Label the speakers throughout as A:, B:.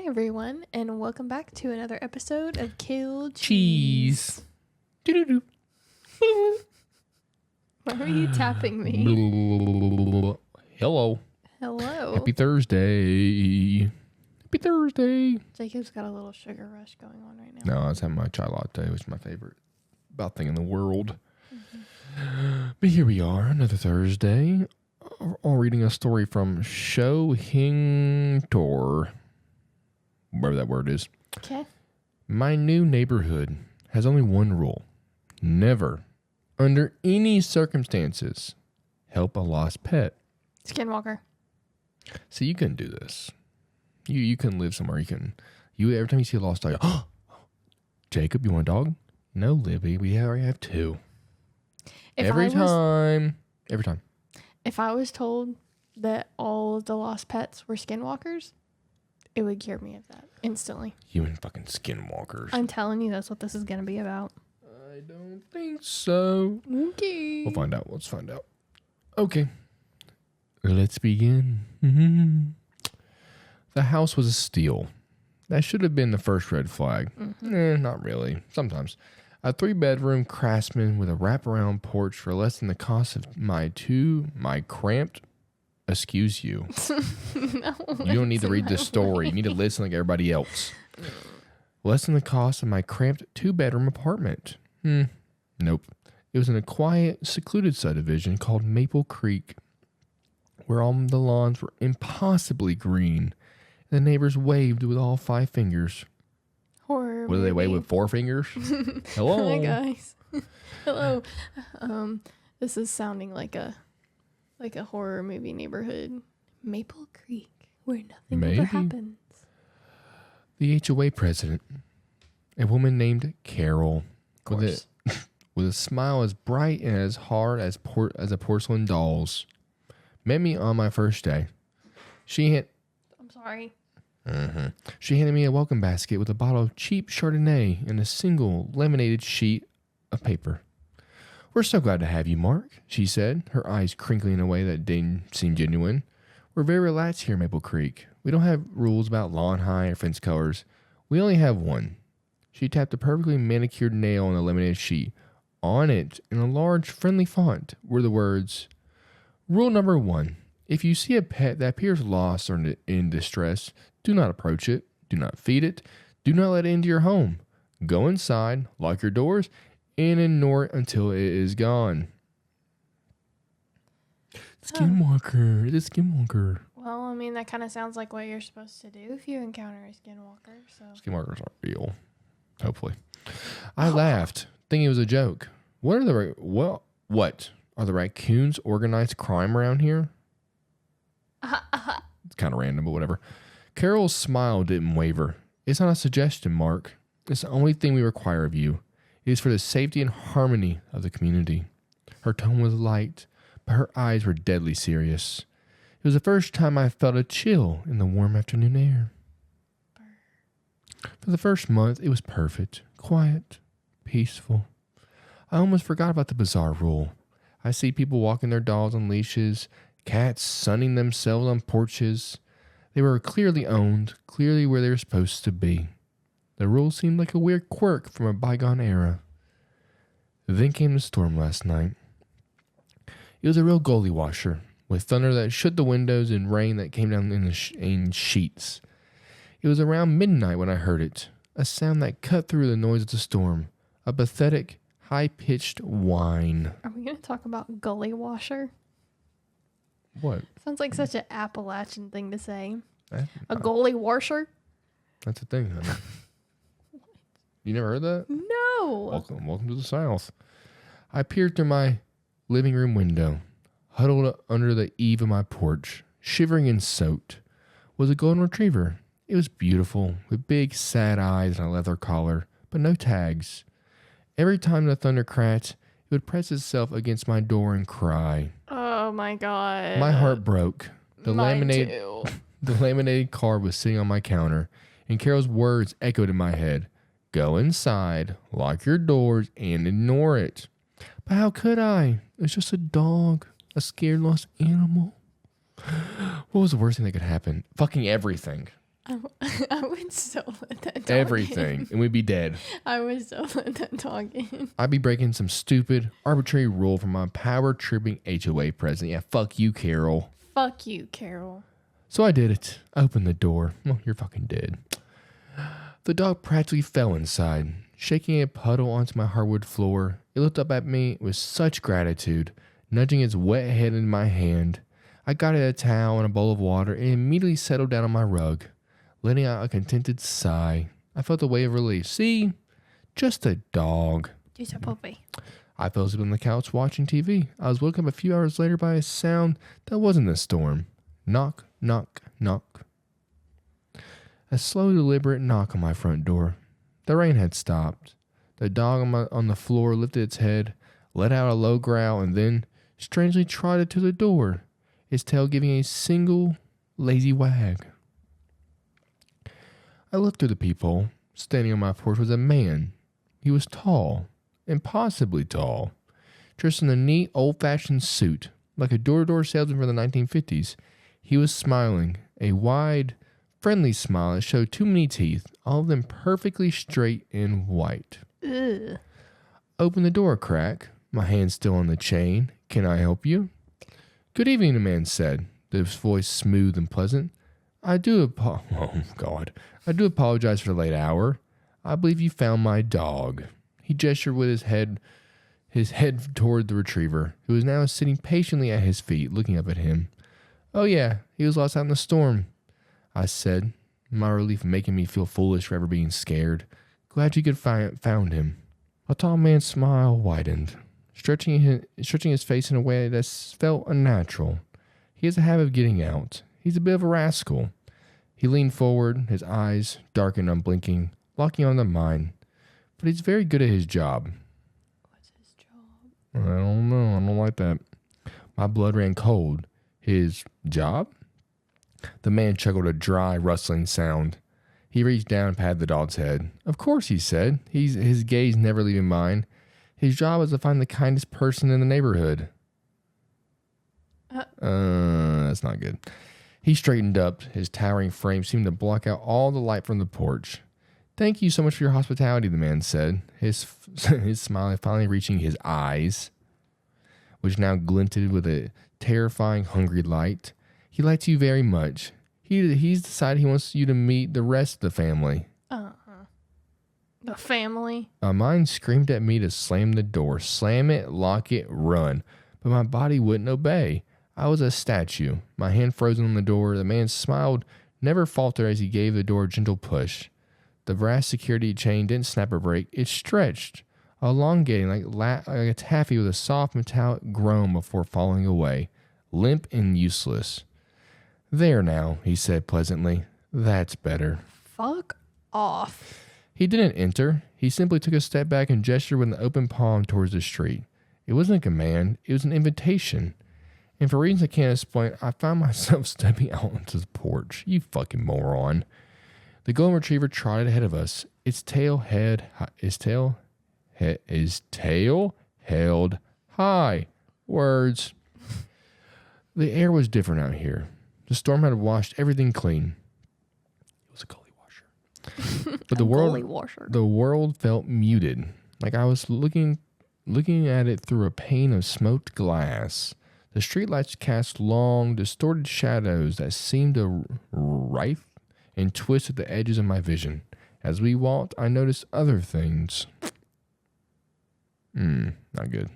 A: Hi, everyone, and welcome back to another episode of Killed
B: Cheese.
A: Doo-doo-doo. Why are you tapping me?
B: Hello.
A: Hello.
B: Happy Thursday. Happy Thursday.
A: Jacob's got a little sugar rush going on right now.
B: No, I was having my chai latte, which is my favorite about thing in the world. But here we are, another Thursday. All reading a story from Sho Hing Tor. Whatever that word is.
A: Okay.
B: My new neighborhood has only one rule. Never, under any circumstances, help a lost pet.
A: Skinwalker.
B: See, you can do this. You can live somewhere. You every time you see a lost dog, oh, Jacob, you want a dog? No, Libby, we already have two. Every time.
A: If I was told that all of the lost pets were skinwalkers, it would cure me of that instantly.
B: You and fucking skinwalkers.
A: I'm telling you, that's what this is going to be about.
B: I don't think so.
A: Okay.
B: We'll find out. Let's find out. Okay. Let's begin. The house was a steal. That should have been the first red flag. Not really. Sometimes. A 3-bedroom craftsman with a wraparound porch for less than the cost of my cramped. Excuse you.
A: No,
B: You don't need to read this story. You need to listen like everybody else. Less than the cost of my cramped 2-bedroom apartment. Nope. It was in a quiet, secluded subdivision called Maple Creek, where all the lawns were impossibly green. The neighbors waved with all 5 fingers.
A: Horror
B: What do they wave
A: movie.
B: with 4 fingers? Hello.
A: Hi guys. Hello. This is sounding like a horror movie neighborhood. Maple Creek, where nothing ever happens.
B: The HOA president, a woman named Carol, with a smile as bright and as hard as a porcelain doll's, met me on my first day.
A: I'm sorry.
B: She handed me a welcome basket with a bottle of cheap Chardonnay and a single laminated sheet of paper. We're so glad to have you, Mark, she said, her eyes crinkling in a way that didn't seem genuine. We're very relaxed here in Maple Creek. We don't have rules about lawn height or fence colors. We only have one. She tapped a perfectly manicured nail on the laminated sheet. On it, in a large, friendly font, were the words, Rule number 1. If you see a pet that appears lost or in distress, do not approach it. Do not feed it. Do not let it into your home. Go inside, lock your doors, and ignore it until it is gone. Skinwalker. It is Skinwalker.
A: Well, I mean, that kind of sounds like what you're supposed to do if you encounter a skinwalker. So
B: Skinwalkers aren't real. Hopefully. I laughed, thinking it was a joke. What are the raccoons organized crime around here? It's kind of random, but whatever. Carol's smile didn't waver. It's not a suggestion, Mark. It's the only thing we require of you. It is for the safety and harmony of the community. Her tone was light, but her eyes were deadly serious. It was the first time I felt a chill in the warm afternoon air. For the first month, it was perfect, quiet, peaceful. I almost forgot about the bizarre rule. I see people walking their dogs on leashes, cats sunning themselves on porches. They were clearly owned, clearly where they were supposed to be. The rule seemed like a weird quirk from a bygone era. Then came the storm last night. It was a real gully washer, with thunder that shook the windows and rain that came down in sheets. It was around midnight when I heard it, a sound that cut through the noise of the storm, a pathetic, high-pitched whine.
A: are we going to talk about gully washer?
B: What?
A: Sounds like such an Appalachian thing to say. A gully washer?
B: That's a thing, honey. You never heard that?
A: No.
B: Welcome to the South. I peered through my living room window. Huddled under the eave of my porch, shivering and soaked, was a golden retriever. It was beautiful, with big, sad eyes and a leather collar, but no tags. Every time the thunder cracked, it would press itself against my door and cry.
A: Oh, my God.
B: My heart broke.
A: Mine too.
B: The laminated card was sitting on my counter, and Carol's words echoed in my head. Go inside, lock your doors, and ignore it. But how could I? It's just a dog, a scared, lost animal. What was the worst thing that could happen? Fucking everything.
A: I would still let that dog
B: Everything.
A: in.
B: And we'd be dead.
A: I would still let that dog in.
B: I'd be breaking some stupid, arbitrary rule from my power tripping HOA president. Yeah, fuck you, Carol.
A: Fuck you, Carol.
B: So I did it. I opened the door. Well, you're fucking dead. The dog practically fell inside, shaking a puddle onto my hardwood floor. It looked up at me with such gratitude, nudging its wet head in my hand. I got it a towel and a bowl of water and immediately settled down on my rug, letting out a contented sigh. I felt a wave of relief. See? Just a dog.
A: Just a puppy.
B: I fell asleep on the couch watching TV. I was woken up a few hours later by a sound that wasn't a storm. Knock, knock, knock. A slow, deliberate knock on my front door. The rain had stopped. The dog on the floor lifted its head, let out a low growl, and then strangely trotted to the door, its tail giving a single lazy wag. I looked through the peephole. Standing on my porch was a man. He was tall, impossibly tall, dressed in a neat, old-fashioned suit, like a door-to-door salesman from the 1950s. He was smiling, a wide, friendly smile that showed too many teeth, all of them perfectly straight and white.
A: Ugh.
B: Opened the door a crack, my hand still on the chain. Can I help you? Good evening, the man said, his voice smooth and pleasant. I do apologize for the late hour. I believe you found my dog. He gestured with his head toward the retriever, who was now sitting patiently at his feet, looking up at him. Oh yeah, he was lost out in the storm, I said, my relief making me feel foolish for ever being scared. Glad you could found him. A tall man's smile widened, stretching his face in a way that felt unnatural. He has a habit of getting out. He's a bit of a rascal. He leaned forward, his eyes dark and unblinking, locking on to mine. But he's very good at his job.
A: What's his job?
B: I don't know. I don't like that. My blood ran cold. His job? The man chuckled a dry, rustling sound. He reached down and patted the dog's head. Of course, he said, his gaze never leaving mine. His job was to find the kindest person in the neighborhood. That's not good. He straightened up. His towering frame seemed to block out all the light from the porch. Thank you so much for your hospitality, the man said, his smile finally reaching his eyes, which now glinted with a terrifying, hungry light. He likes you very much. He's decided he wants you to meet the rest of the family.
A: The family?
B: My mind screamed at me to slam the door. Slam it, lock it, run. But my body wouldn't obey. I was a statue, my hand frozen on the door. The man smiled, never faltered as he gave the door a gentle push. The brass security chain didn't snap or break. It stretched, elongating like a taffy with a soft metallic groan before falling away, limp and useless. There now, he said pleasantly. That's better.
A: Fuck off.
B: He didn't enter. He simply took a step back and gestured with an open palm towards the street. It wasn't a command. It was an invitation. And for reasons I can't explain, I found myself stepping out onto the porch. You fucking moron. The golden retriever trotted ahead of us. Its tail held high. Words. The air was different out here. The storm had washed everything clean. It was a gully washer. But the world felt muted, like I was looking at it through a pane of smoked glass. The streetlights cast long, distorted shadows that seemed to writhe and twist at the edges of my vision. As we walked, I noticed other things. Not good.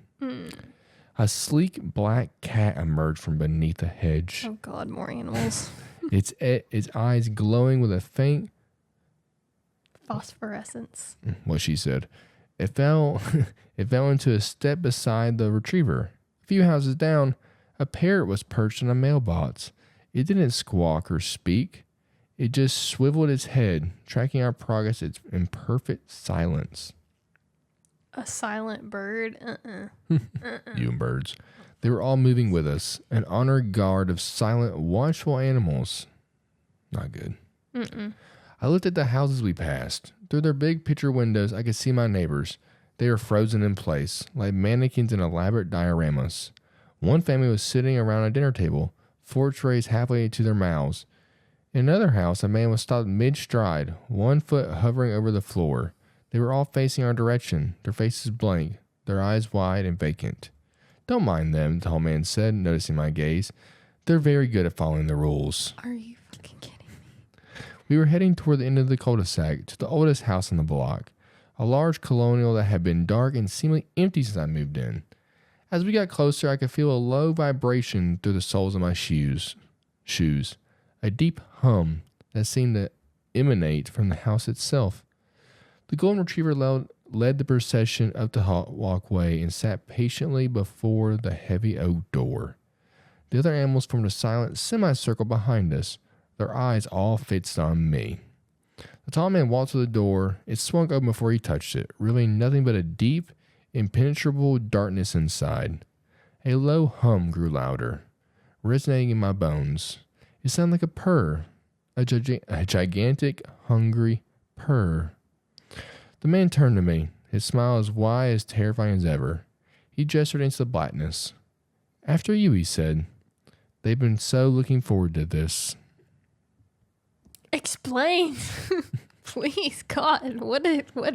B: A sleek black cat emerged from beneath a hedge.
A: Oh God, more animals.
B: Its eyes glowing with a faint
A: phosphorescence.
B: What she said. It fell into a step beside the retriever. A few houses down, a parrot was perched on a mailbox. It didn't squawk or speak. It just swiveled its head, tracking our progress in perfect silence.
A: A silent bird?
B: You and birds. They were all moving with us, an honored guard of silent, watchful animals. Not good. I looked at the houses we passed. Through their big picture windows, I could see my neighbors. They were frozen in place, like mannequins in elaborate dioramas. One family was sitting around a dinner table, forks raised halfway to their mouths. In another house, a man was stopped mid-stride, 1 foot hovering over the floor. They were all facing our direction, their faces blank, their eyes wide and vacant. Don't mind them, the tall man said, noticing my gaze. They're very good at following the rules.
A: Are you fucking kidding me?
B: We were heading toward the end of the cul-de-sac to the oldest house on the block, a large colonial that had been dark and seemingly empty since I moved in. As we got closer, I could feel a low vibration through the soles of my shoes. A deep hum that seemed to emanate from the house itself. The golden retriever led the procession up the walkway and sat patiently before the heavy oak door. The other animals formed a silent semicircle behind us, their eyes all fixed on me. The tall man walked to the door. It swung open before he touched it, revealing nothing but a deep, impenetrable darkness inside. A low hum grew louder, resonating in my bones. It sounded like a purr, a gigantic, hungry purr. The man turned to me, his smile as wide as terrifying as ever. He gestured into the blackness. After you, he said. They've been so looking forward to this.
A: Explain. Please, God. What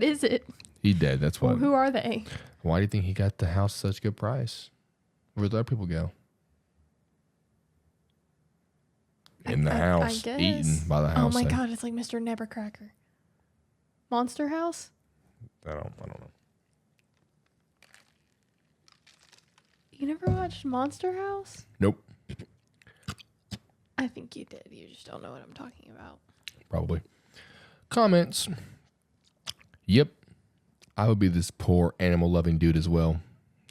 A: is it?
B: He dead, that's what.
A: Well, who are they?
B: Why do you think he got the house such a good price? Where'd the other people go? In the house,
A: I guess.
B: eaten by the house.
A: Oh my God, it's like Mr. Nevercracker. Monster House?
B: I don't know.
A: You never watched Monster House?
B: Nope.
A: I think you did. You just don't know what I'm talking about.
B: Probably. Comments. Yep. I would be this poor animal-loving dude as well.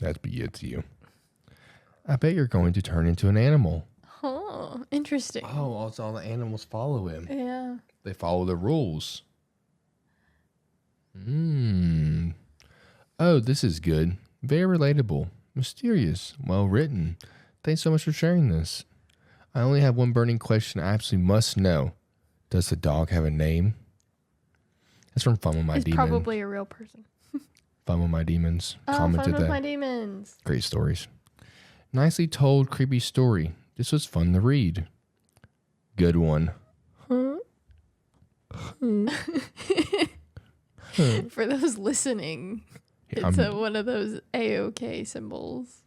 B: That'd be it to you. I bet you're going to turn into an animal.
A: Oh, interesting.
B: Oh, also all the animals follow him.
A: Yeah.
B: They follow the rules. Oh, this is good. Very relatable. Mysterious. Well written. Thanks so much for sharing this. I only have one burning question I absolutely must know. Does the dog have a name? That's from Fun with My
A: It's
B: Demons.
A: probably a real person.
B: Fun with My Demons.
A: Oh,
B: Commented
A: Fun with
B: that.
A: My Demons.
B: Great stories. Nicely told, creepy story. This was fun to read. Good one.
A: Huh? For those listening, it's one of those A-OK symbols.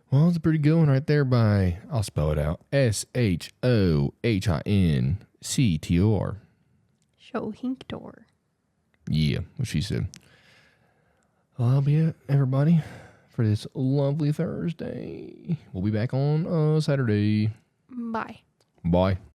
B: Well, it's a pretty good one right there by, I'll spell it out, Shohinctor.
A: Shohinctor.
B: Yeah, what she said. Well, that'll be it, everybody, for this lovely Thursday. We'll be back on Saturday.
A: Bye.
B: Bye.